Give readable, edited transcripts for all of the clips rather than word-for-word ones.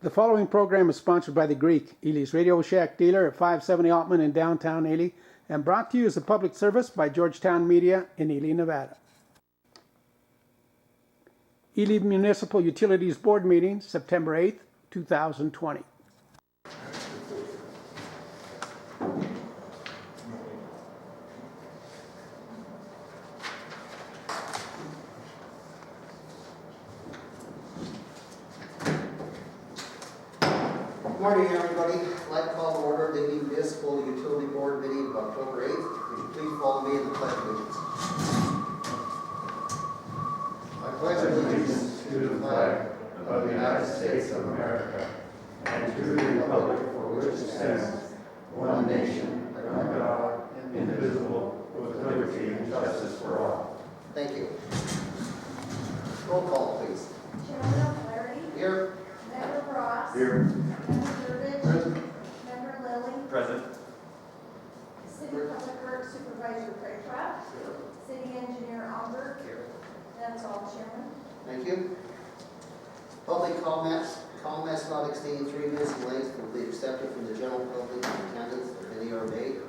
The following program is sponsored by The Greek, Ely's Radio Shack dealer at 570 Altman in downtown Ely, and brought to you as a public service by Georgetown Media in Ely, Nevada. Ely Municipal Utilities Board meeting, September 8th, 2020. Good morning, everybody. I'd like to call to order the Municipal Utility Board meeting of October 8th. Would you please follow me in the Pledge of Allegiance? I pledge allegiance to the flag of the United States of America and to the republic for which it stands, one nation, under God, indivisible, with liberty and justice for all. Thank you. Roll call, please. Chairman O'Flaherty. Here. Member Ross. Here. Member Durbin. Present. Member Lilly. Present. City Public Works Supervisor Craycraft. City Engineer Albert. Here. That's all, Chairman. Thank you. Public comments not exceeding 3 minutes in length will be accepted from the general public in attendance if any are made.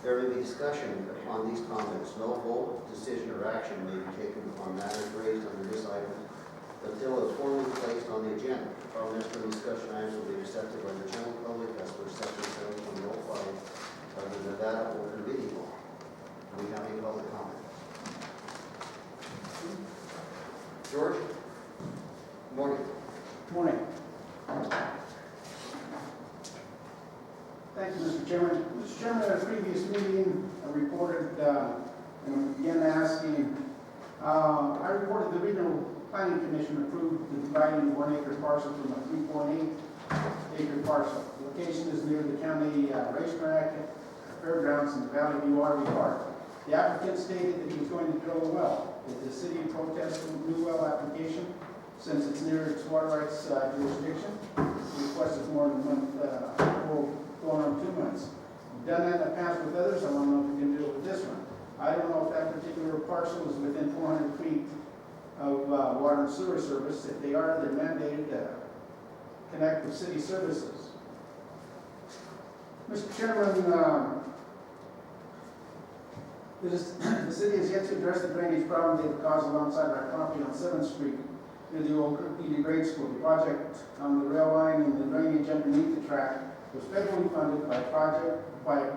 There may be discussion upon these comments. No vote, decision, or action may be taken upon matters raised under this item until it is formally placed on the agenda. Comments from discussion items will be accepted by the general public as per section 7.05 of the Nevada Open Meeting Law. Do we have any public comment? George? Good morning. Morning. Thank you, Mr. Chairman. Mr. Chairman, at a previous meeting, I reported and began asking, I reported the Regional Planning Commission approved the dividing 1 acre parcel from a 3.8 acre parcel. The location is near the county racetrack, fairgrounds, and Valley View RV Park. The applicant stated that he was going to drill a well. If the city protests the new well application, since it's near its water rights jurisdiction, the request is more than a month, going on 2 months. We've done that in the past with others. I want to know if we can do it with this one. I don't know if that particular parcel is within 400 feet of water and sewer service. If they are, they're mandated to connect with city services. Mr. Chairman, the city has yet to address the drainage problem they've caused alongside our property on 7th Street near the old Ely grade school. The project on the rail line and the drainage underneath the track was federally funded by a grant, by the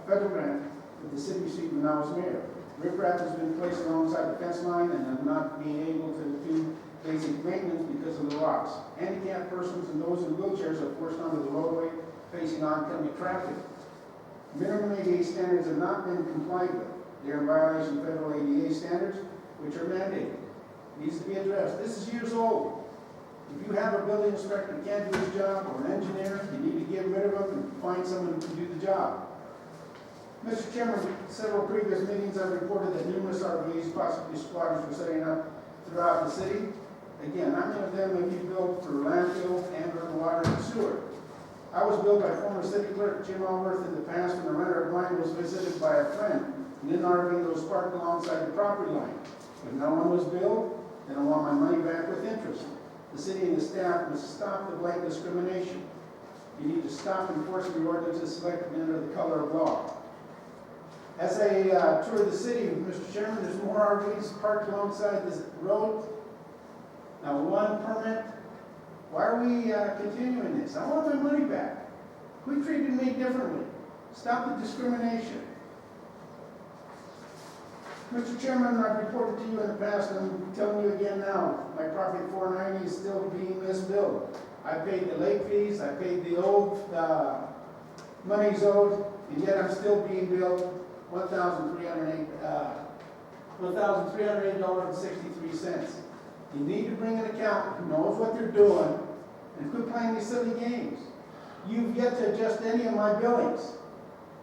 federal grant that the city received when I was mayor. Riprap has been placed alongside the fence line and I'm not being able to do basic maintenance because of the rocks. Handicapped persons and those in wheelchairs are forced onto the roadway facing oncoming traffic. Minimum ADA standards have not been complied with. They are in violation of federal ADA standards, which are mandated. It needs to be addressed. This is years old. If you have a building inspector who can't do his job, or an engineer, you need to get rid of them and find someone who can do the job. Mr. Chairman, several previous meetings I've reported that numerous RVs, possibly squatters, were setting up throughout the city. Again, how many of them may be built for landfill and or water and sewer? I was billed by former city clerk Jim Alworth in the past when a renter of mine was visited by a friend in an RV that was parked alongside the property line. If no one was billed, then I want my money back with interest. The city and the staff must stop the blatant discrimination. You need to stop enforcing the ordinances selected under the color of law. As I tour the city, Mr. Chairman, there's more RVs parked alongside this road. Now, one permit. Why are we continuing this? I want my money back. Who treated me differently? Stop the discrimination. Mr. Chairman, I've reported to you in the past, and I'm telling you again now, my property 490 is still being misbilled. I paid the late fees, I paid the old monies owed, and yet I'm still being billed $1,308.63. You need to bring an accountant who knows what they're doing and quit playing these silly games. You've yet to adjust any of my billings.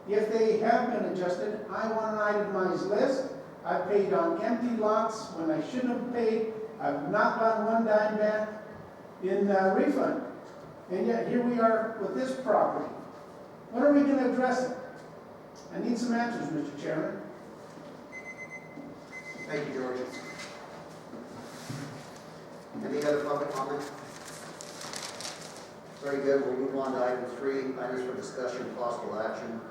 If they have been adjusted, I want an itemized list. I've paid on empty lots when I shouldn't have paid. I've not gotten one dime back in refund. And yet here we are with this property. When are we going to address it? I need some answers, Mr. Chairman. Thank you, George. Any other public comment? Very good. We'll move on to item 3, items for discussion, possible action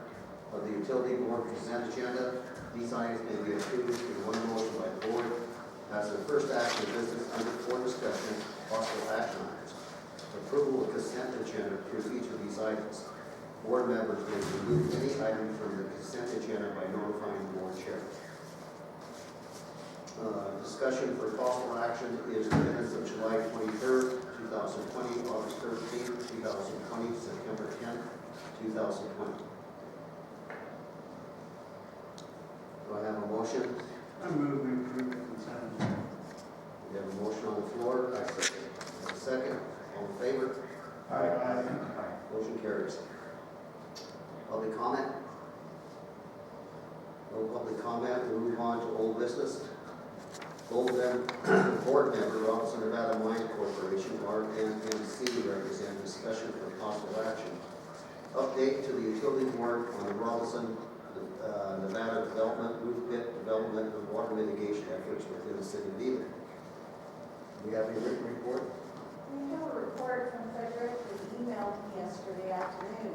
of the utility board consent agenda. These items may be approved in one motion by the board. As the first action of business under for discussion, possible action items. Approval of consent agenda approves each of these items. Board members may remove any item from the consent agenda by notifying the board chair. Discussion for possible action is the minutes of July 23rd, 2020, August 13th, 2020, September 10th, 2020. Do I have a motion? I move we approve the consent agenda. We have a motion on the floor. I second. A second. All in favor? Aye. Motion carries. Public comment? No public comment. We'll move on to old business. Board member, Robinson Nevada Mine Corporation, RMMC, represent discussion for possible action. Update to the utility board on the Robinson Nevada development, roof pit development, and water mitigation efforts within the city of Ely. Do we have any written report? We have a report from Frederick that emailed me yesterday afternoon.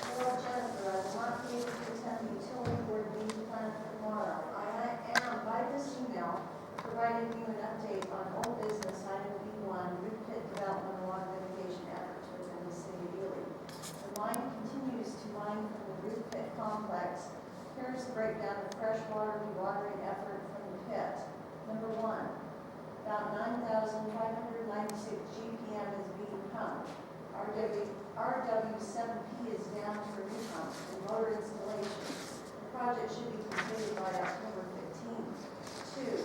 Hello Jennifer, I will not be able to attend the utility board meeting planned for tomorrow. I am, by this email, providing you an update on old business item B1, roof pit development and water mitigation efforts within the city of Ely. The line continues to mine from the roof pit complex. Here's the breakdown of freshwater dewatering effort from the pit. Number 1, about 9,596 GPM is being pumped. RW7P is down for new pumps and motor installations. The project should be completed by October 15th. 2,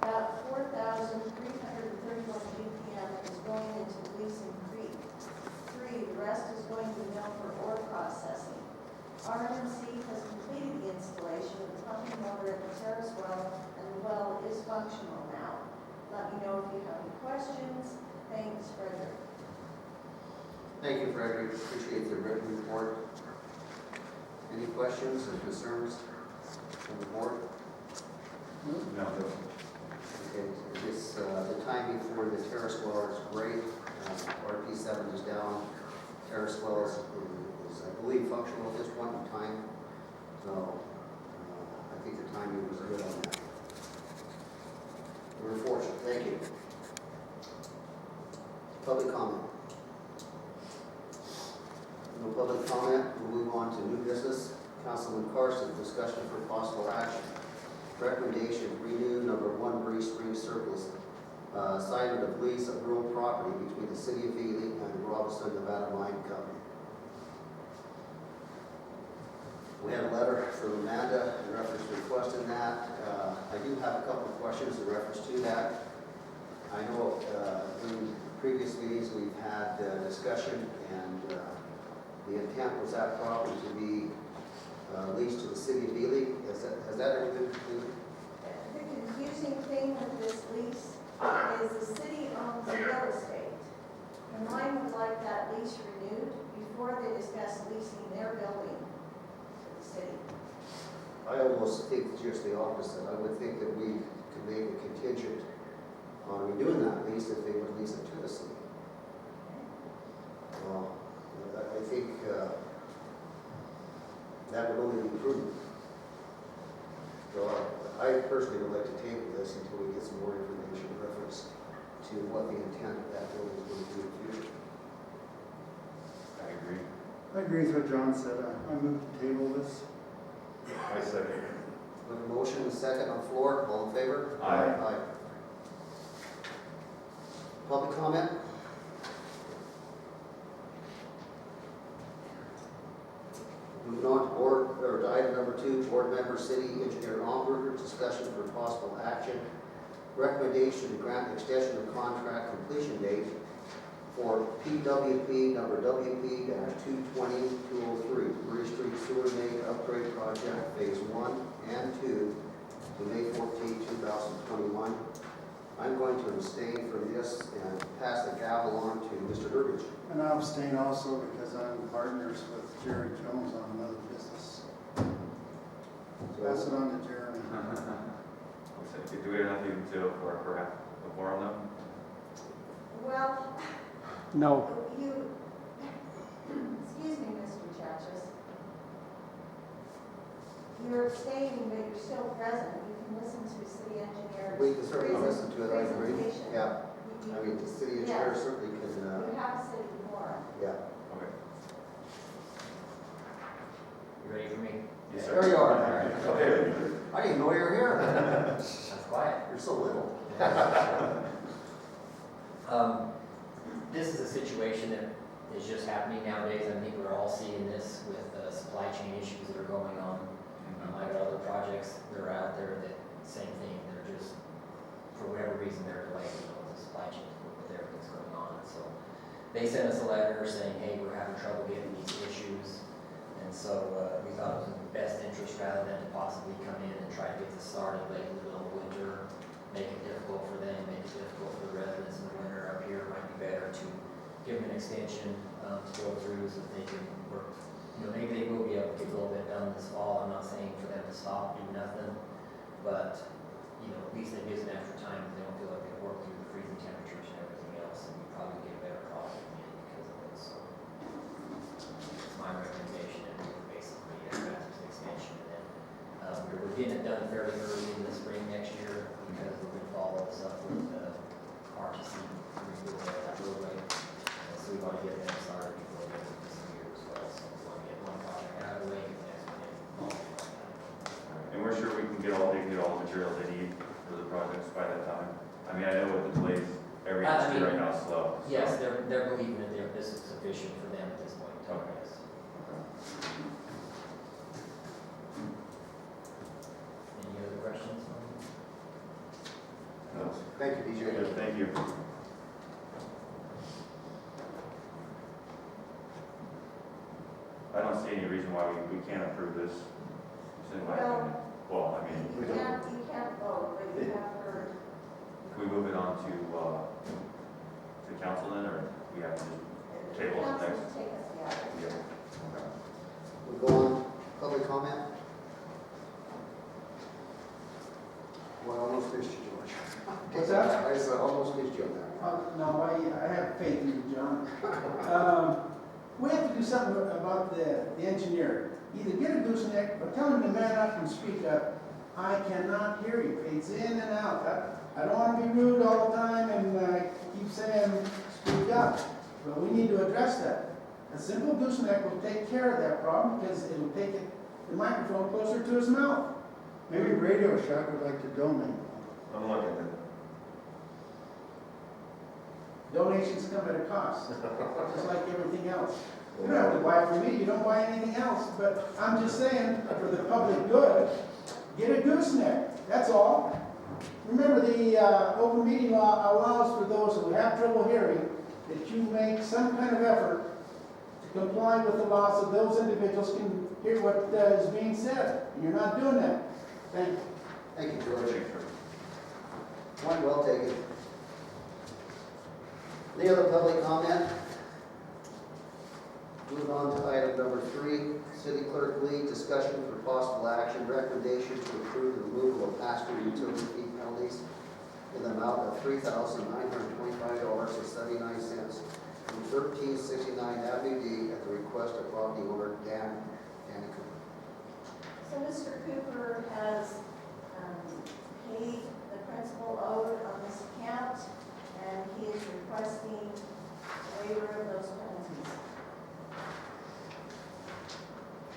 about 4,331 GPM is going into Gleason Creek. 3, the rest is going to the mill for ore processing. RMC has completed the installation of the pumping motor at the terrace well, and the well is functional now. Let me know if you have any questions. Thanks, Frederick. Thank you, Frederick. Appreciate the written report. Any questions or concerns from the board? No. Okay, this, the timing for the terrace well is great. RP7 is down. Terrace well is, I believe, functional at this point in time. So I think the timing was good on that. We're fortunate. Thank you. Public comment. No public comment. We'll move on to new business. Councilman Carson, discussion for possible action. Recommendation, renew number 1 Bree Springs surplus, assignment of lease of rural property between the city of Ely and the Robinson Nevada Mine Company. We had a letter from Amanda in reference to requesting that. I do have a couple of questions in reference to that. I know in previous meetings we've had discussion, and the intent was that property to be leased to the city of Ely. Has that ever been completed? The confusing thing with this lease is the city owns the real estate. And mine would like that lease renewed before they discuss leasing their building to the city. I almost think just the opposite. I would think that we could make a contingent on renewing that lease if they would lease it to the city. Well, I think that would only be prudent. So I personally would like to table this until we get some more information in reference to what the intent of that building is going to be in the future. I agree. I agree with what John said. I move to table this. I second. With a motion and a second on the floor, all in favor? Aye. Public comment? Moving on to to item number 2, board member, city engineer Omberger, discussion for possible action. Recommendation to grant extension of contract completion date for PWP number WP-220203, Bree Street Sewer Main Upgrade Project Phase 1 and 2 to May 14, 2021. I'm going to abstain from this and pass the gavel on to Mr. Burbidge. And I abstain also because I'm partners with Jerry Jones on another business. Pass it on to Jeremy. Do we have nothing to for a forum then? Well, No. you you're abstaining, but you're still present, you can listen to city engineer's. We can certainly listen to it, I agree. presentation. Yeah, You- I mean, the city engineer Yes. certainly can, You have a city forum. yeah. Okay. You ready for me? Yes, sir. There you are. Okay. I didn't know you were here. That's quiet. You're so little. This is a situation that is just happening nowadays. I think we're all seeing this with supply chain issues that are going on. I got other projects that are out there that, same thing, they're just, for whatever reason, they're delayed, the supply chain with everything's going on. So they sent us a letter saying, hey, we're having trouble getting these issues. And so we thought it was in the best interest, rather than to possibly come in and try to get this started late in the middle of winter, make it difficult for them, make it difficult for the residents in the winter up here. It might be better to give them an extension to go through so that they can work. You know, maybe they will be able to get a little bit done this fall. I'm not saying for them to stop, do nothing, but, you know, at least it gives them extra time. They don't feel like they work through the freezing temperatures and everything else, and we probably get a better product in the end because of it. So it's my recommendation, and we would basically grant this extension. And then we're getting it done fairly early in the spring next year because we're going to follow this up with RTC removal of that roadway. And so we want to get them started before the end of this year as well. So we want to get one project out of the way and the next one in. And we're sure we can get all the materials they need for the projects by that time. I mean, I know with the delays, every I industry mean, right now is slow. so- Yes, they're believing that this is sufficient for them at this point in time. Okay. Yes. Any other questions? No. Thank you, BJ. Good, thank you. I don't see any reason why we can't approve this. It's in my opinion. Well, I mean, You can't vote, but you have heard. can we move it on to council then, or we have to just table it Council next? will take us, yeah. Yeah. We'll go on, public comment? Well, I almost missed you, George. What's that? I said, almost missed you on that. No, I have faith in you, John. We have to do something about the engineer. Either get a gooseneck or tell him to man up and speak up. I cannot hear you. It's in and out. I don't want to be rude all the time and keep saying, speak up. But we need to address that. A simple gooseneck will take care of that problem because it will take the microphone closer to his mouth. Maybe Radio Shack would like to donate. I'm looking at it. Donations come at a cost, just like everything else. You don't have to buy it from me, you don't buy anything else, but I'm just saying, for the public good, get a gooseneck, that's all. Remember, the open meeting law allows for those who have trouble hearing that you make some kind of effort to comply with the law so those individuals can hear what is being said, and you're not doing that. Thank you. Thank you, George. Point well taken. Any other public comment? Move on to item number 3, City Clerk Lee, discussion for possible action, recommendation to approve the removal of past due utility fee penalties in the amount of $3,925.79 from 1369 Avenue D at the request of property owner Dan Cooper. So Mr. Cooper has paid the principal owed on this account, and he is requesting a waiver of those penalties.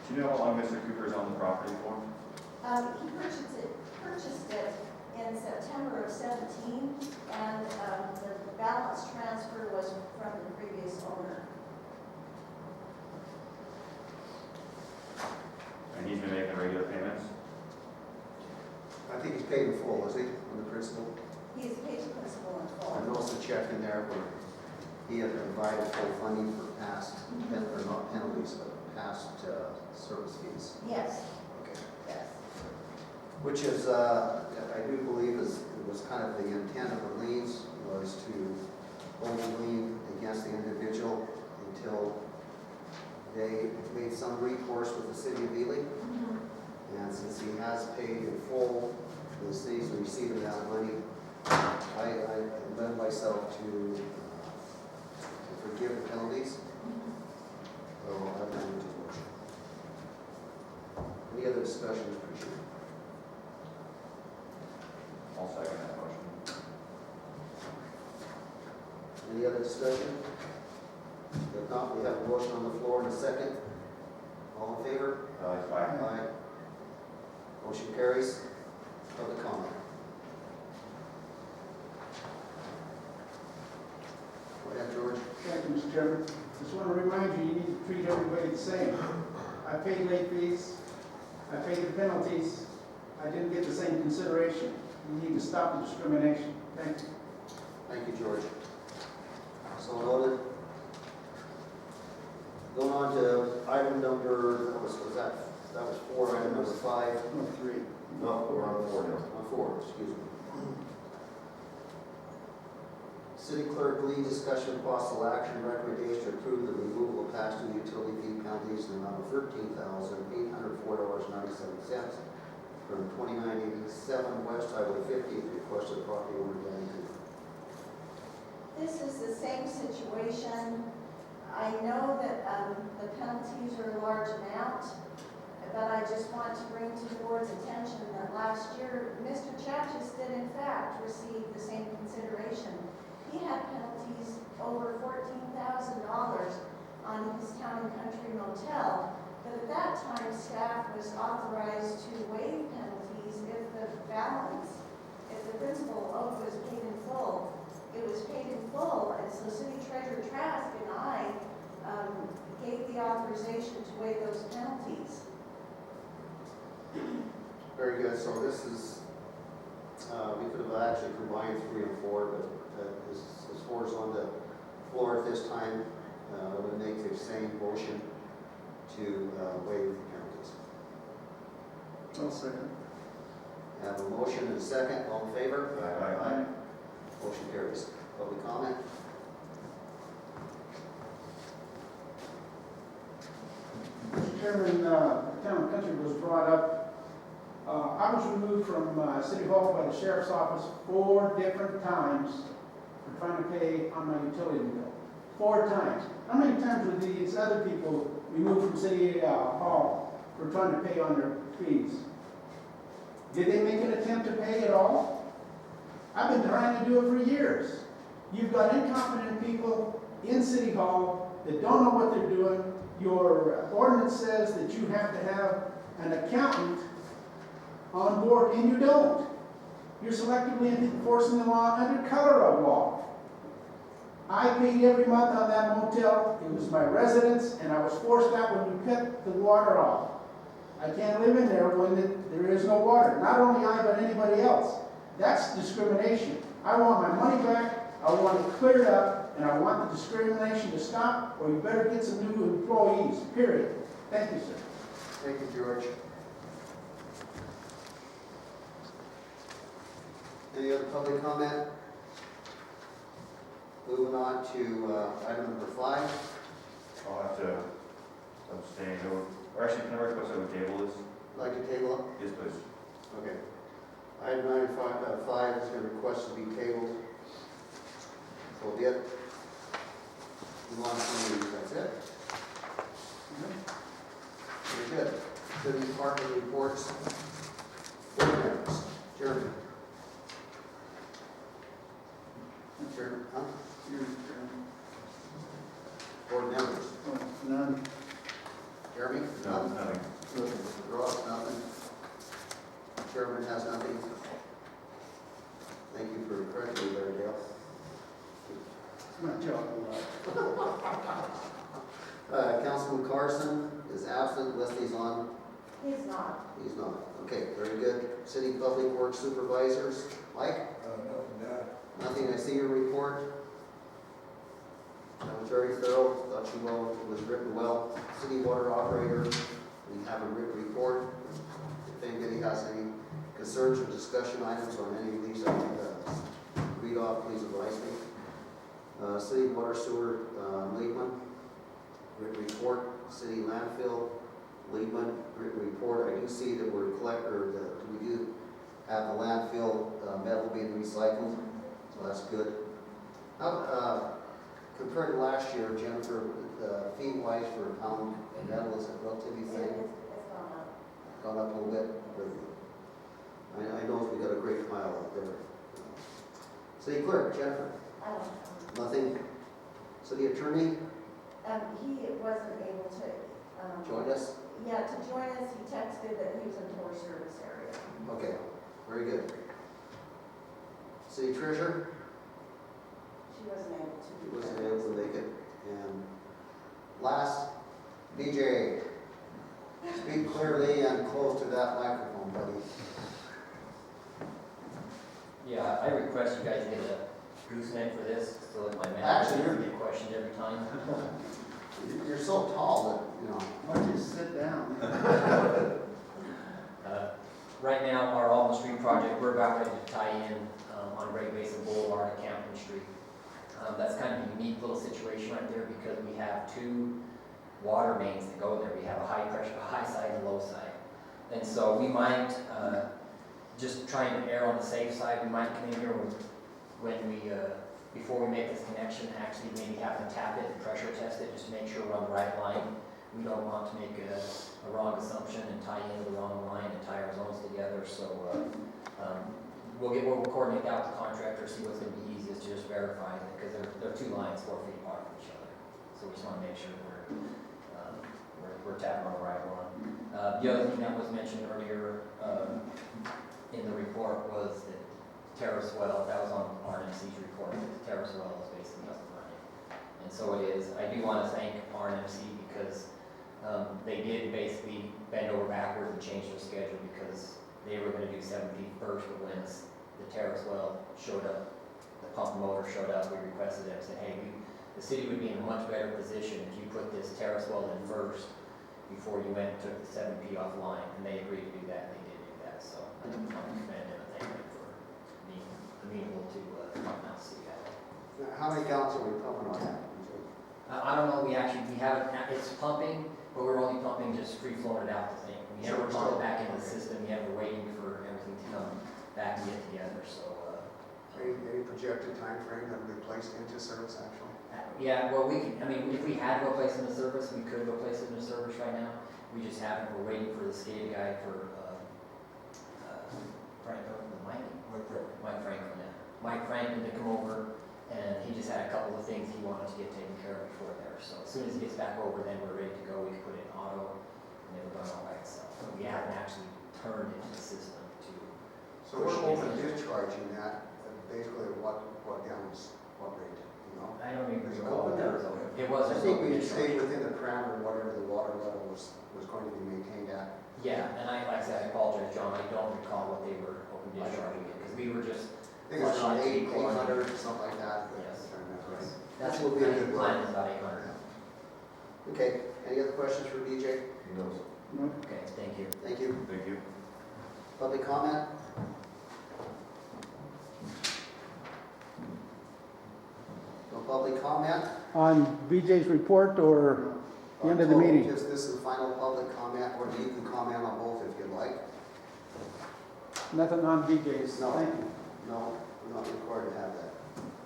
Do you know how long Mr. Cooper's on the property for? He purchased it in September of 17, and the balance transfer was from the previous owner. And he's been making regular payments? I think he's paid in full, is he, on the principal? He has paid the principal in I full. noticed a check in there where he had provided full funding for past, or not penalties, but past service fees. Yes, Okay. yes. Which is, I do believe was kind of the intent of the liens, was to hold the lien against the individual until they made some recourse with the city of Ely. And since he has paid in full, the city's receiving that money, I lend myself to forgive the penalties. So I've done it. Any other other discussion, Mr. Chair? I'll second that motion. Any other discussion? If not, we have a motion on the floor and a second. All in favor? Aye. Aye. Motion carries. Public comment. Go ahead, George. Thank you, Mr. Chairman. Just want to remind you, you need to treat everybody the same. I paid late fees, I paid the penalties, I didn't get the same consideration. You need to stop the discrimination. Thank you. Thank you, George. So noted. Going on to item number, that was 4, item number 5. No, 3. No, we're on 4 now. On 4, excuse me. City clerk, lead discussion of possible action, recommendation to approve the removal of past due utility fee penalties in the amount of $13,804.97 from 2987 West Highway 50 at the request of the property owner, Danny Cooper. This is the same situation. I know that the penalties are a large amount, but I just want to bring to the board's attention that last year, Mr. Chachis did in fact receive the same consideration. He had penalties over $14,000 on his Town and Country motel, but at that time, staff was authorized to waive penalties if the balance, if the principal owed was paid in full. It was paid in full, and so City Treasurer Trask and I gave the authorization to waive those penalties. Very good. So this is, we could have actually combined 3 and 4, but as 4 is on the floor at this time, I would make the same motion to waive the penalties. I'll second. I have a motion and a second. All in favor? Aye. Motion carries. Public comment? Mr. Chairman, Town and Country was brought up. I was removed from City Hall by the Sheriff's Office 4 different times for trying to pay on my utility bill. 4 times. How many times were these other people removed from City Hall for trying to pay on their fees? Did they make an attempt to pay at all? I've been trying to do it for years. You've got incompetent people in City Hall that don't know what they're doing. Your ordinance says that you have to have an accountant on board, and you don't. You're selectively enforcing the law under color of law. I paid every month on that motel. It was my residence, and I was forced out when you cut the water off. I can't live in there when there is no water. Not only I, but anybody else. That's discrimination. I want my money back, I want it cleared up, and I want the discrimination to stop, or you better get some new employees, period. Thank you, sir. Thank you, George. Any other public comment? Moving on to item number 5. I'll have to abstain. Or actually, can I request that we table this? Like to table it? Yes, please. Okay. Item 5 is going to request to be tabled. So be it. Move on to the, that's it. Very good. City department reports. Board members. Jeremy. Chairman, huh? Your turn. Board members. Oh, none. Jeremy? No, nothing. Ross, nothing. Chairman has nothing. Thank you for correcting me there, Dale. It's my job a lot. Councilman Carson is absent. Leslie's on. He's not. He's not. Okay, very good. City Public Works Supervisors. Mike? Nothing. I see your report. That was very thorough. Thought you well, it was written well. City Water Operator, we have a written report. If anybody has any concerns or discussion items on any of these, I can read off, please advise me. City Water Sewer, Leitman, written report. City Landfill, Leitman, written report. I do see that we do have the landfill metal being recycled, so that's good. Now, compared to last year, Jennifer, fee-wise for a pound of metal, is it relatively the same? It's gone up. gone up a little bit. I know we got a great pile up there. City clerk, Jennifer, I don't know. nothing. City attorney, He wasn't able to, join us. yeah, to join us, he texted that he was in tour service area. Okay, very good. City treasurer, She wasn't able to. he wasn't able to make it. And last, BJ, speak clearly and close to that microphone, buddy. Yeah, I request you guys get a gooseneck for this, so that my manager Actually, doesn't get questioned every time. You're so tall that, Why don't you sit down? Right now, our Alma Street project, we're about ready to tie in on Great Basin Boulevard and Campton Street. That's kind of a unique little situation right there because we have two water mains that go there. We have a high pressure, a high side and a low side. And so we might, just trying to err on the safe side, we might come in here when we, before we make this connection, actually maybe have to tap it and pressure test it just to make sure we're on the right line. We don't want to make a wrong assumption and tie into the wrong line and tie our zones together. So we'll coordinate out with the contractor, see what's going to be easiest to just verify it because they're two lines 4 feet apart from each other. So we just want to make sure we're tapping on the right one. The other thing that was mentioned earlier in the report was that terrace well, that was on RNMC's report, that the terrace well is basically up and running. And so it is. I do want to thank RNMC because they did basically bend over backwards and change their schedule because they were going to do 7 feet first, but when the terrace well showed up, the pump motor showed up, we requested it and said, hey, the city would be in a much better position if you put this terrace well in first before you went and took the 7P offline, and they agreed to do that, and they did do that, so I want to commend them and thank them for being amenable to pumping out City Highway. How many gallons are we pumping on that? I don't know, we haven't, it's pumping, but we're only pumping just free flowing it out the thing. We never pump it back into the system yet, we're waiting for everything to come back and get together, so. Any projected time frame that would be placed into service actually? Yeah, well, we can, I mean, if we had to go place it in the service, we could go place it in the service right now. We just haven't, we're waiting for the SCADA guy for, Mike Franklin to come over, and he just had a couple of things he wanted to get taken care of before there. So as soon as he gets back over, then we're ready to go. We can put it in auto, and it will run all by itself. But we haven't actually turned into the system to. So we're open discharging that, basically what gallons, what rate, you know? I don't even Is it recall what open that or- was. It was. I think we stayed within the parameter, whatever the water level was going to be maintained at. Yeah, and like I said, I apologize, John. I don't recall what they were open discharging it because we were just. I think it's around 800, something like that. Yes. If I remember right. That's Will what be a the good plan one. is about 800. Okay, any other questions for BJ? No. Okay, thank you. Thank you. Thank you. Public comment? No public comment? On BJ's report or the end of the meeting? Just this is the final public comment, or you can comment on both if you'd like. Nothing on BJ's, No. thank you. No, we're not required to have that.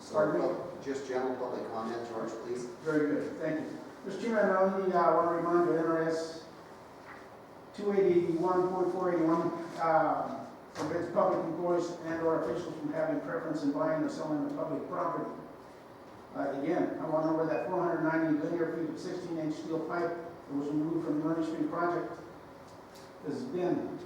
So, Pardon me? just general public comment, George, please. Very good, thank you. Mr. Chairman, I only want to remind you, NRS 281.481 forbids public employees and/or officials from having preference in buying or selling the public property. Again, I want to know where that 490 linear feet of 16-inch steel pipe that was removed from the Murray Street project has been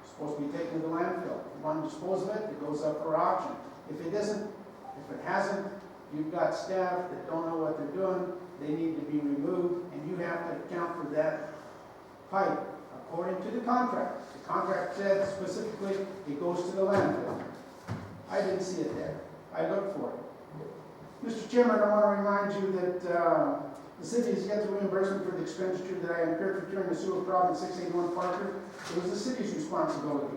supposed to be taken to the landfill. If you want to dispose of it, it goes up for auction. If it isn't, if it hasn't, you've got staff that don't know what they're doing, they need to be removed, and you have to account for that pipe according to the contract. The contract said specifically it goes to the landfill. I didn't see it there. I looked for it. Mr. Chairman, I want to remind you that the city has yet to reimbursement for the expenditure that I incurred for curing the sewer problem at 681 Parker. It was the city's responsibility.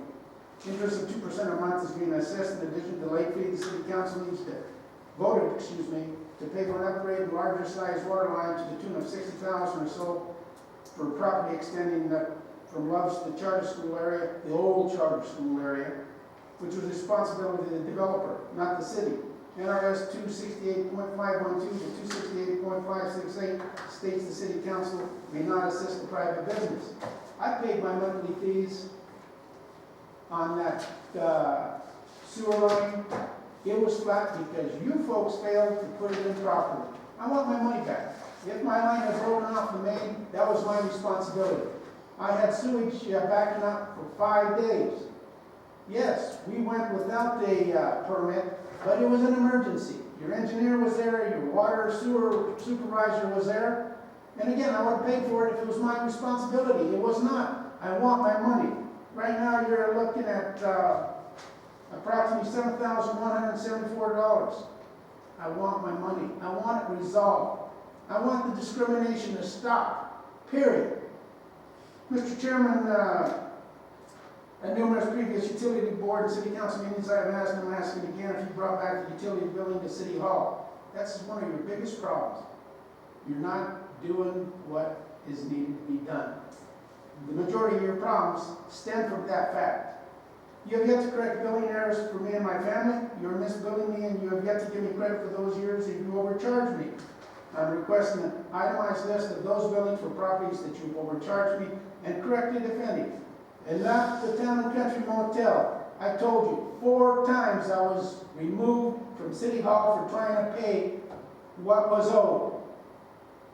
Interest of 2% a month is being assessed in addition to the late fee. The city council needs to voted, to pay for an upgrade and larger size water line to the tune of $60,000 or so for property extending from Love's to the charter school area, the old charter school area, which was the responsibility of the developer, not the city. NRS 268.512 to 268.568 states the city council may not assist the private business. I paid my monthly fees on that sewer line. It was flat because you folks failed to put it in properly. I want my money back. If my line had broken off the main, that was my responsibility. I had sewage backing up for 5 days. Yes, we went without a permit, but it was an emergency. Your engineer was there, your water sewer supervisor was there. And again, I would have paid for it if it was my responsibility. It was not. I want my money. Right now, you're looking at approximately $7,174. I want my money. I want it resolved. I want the discrimination to stop, period. Mr. Chairman, at numerous previous utility board and city council meetings, I have asked and I'm asking again if you brought back the utility billing to City Hall. That's one of your biggest problems. You're not doing what is needed to be done. The majority of your problems stem from that fact. You have yet to correct billing errors for me and my family. You are misbilling me and you have yet to give me credit for those years that you overcharged me. I'm requesting an itemized list of those billings for properties that you've overcharged me and corrected if any. And not the Town and Country Motel. I told you 4 times I was removed from City Hall for trying to pay what was owed.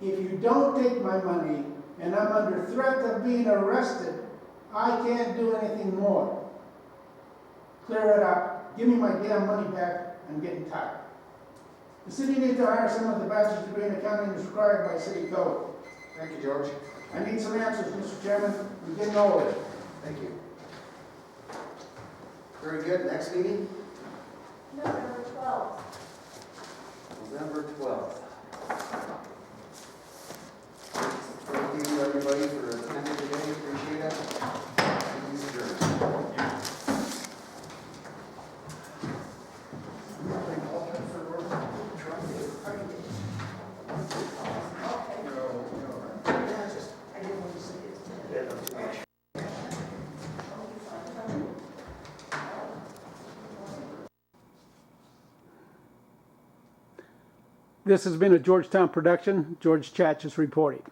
If you don't take my money and I'm under threat of being arrested, I can't do anything more. Clear it up. Give me my damn money back. I'm getting tired. The city needs to hire someone with a bachelor's degree in accounting as required by city code. Thank you, George. I need some answers, Mr. Chairman. I'm getting old. Thank you. Very good. Next meeting, November 12th. November 12th. Thank you, everybody, for attending today. Appreciate it. Meeting's adjourned. This has been a Georgetown production. George Chatch is reporting.